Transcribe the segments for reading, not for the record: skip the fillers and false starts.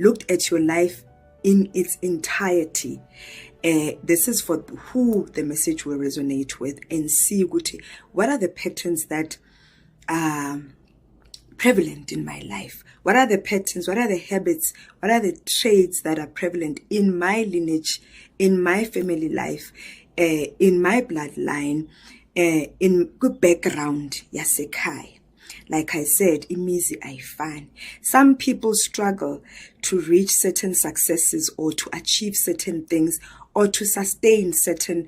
looked at your life in its entirety, this is for who the message will resonate with, and see what are the patterns that are prevalent in my life. What are the patterns? What are the habits? What are the traits that are prevalent in my lineage, in my family life, in my bloodline, in good background yasekhaya? Like I said, imizi ayifani. Some people struggle to reach certain successes or to achieve certain things or to sustain certain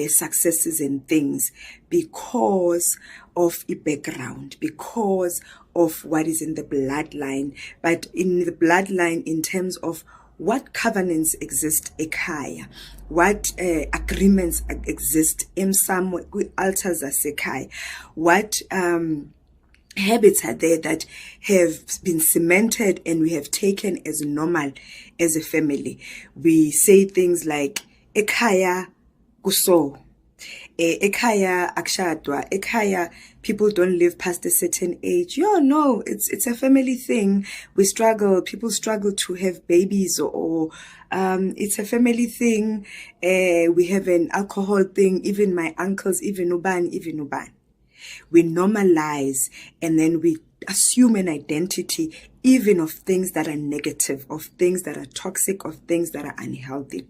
successes and things because of a background, because of what is in the bloodline. But in the bloodline, in terms of what covenants exist ekhaya, what agreements exist in some altars asekhaya, what habits are there that have been cemented and we have taken as normal as a family. We say things like ekhaya kuso, ekhaya akshadwa, ekhaya people don't live past a certain age. No, it's a family thing. We struggle, people struggle to have babies, or it's a family thing. We have an alcohol thing, even my uncles, even uban. We normalize, and then we assume an identity even of things that are negative, of things that are toxic, of things that are unhealthy.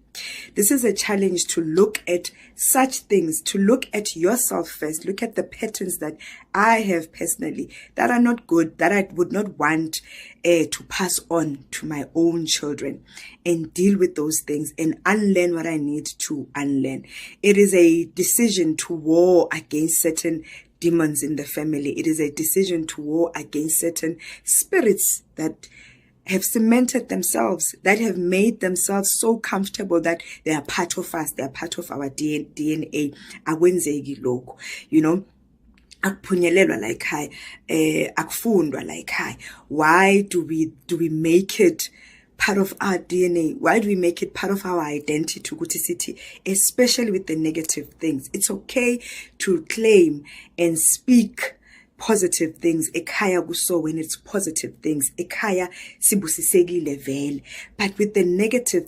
This is a challenge to look at such things, to look at yourself first, look at the patterns that I have personally that are not good, that I would not want to pass on to my own children, and deal with those things and unlearn what I need to unlearn. It is a decision to war against certain demons in the family. It is a decision to war against certain spirits that have cemented themselves, that have made themselves so comfortable that they are part of us, they are part of our DNA. Akwenzeki lokho, you know. Akuphunyelelwa la ekhaya, akufundwa la ekhaya. Why do we make it part of our DNA? Why do we make it part of our identity to Kuti City, especially with the negative things? It's okay to claim and speak positive things. Ekhaya kuso, when it's positive things. Ekhaya sibusisekile vele. But with the negative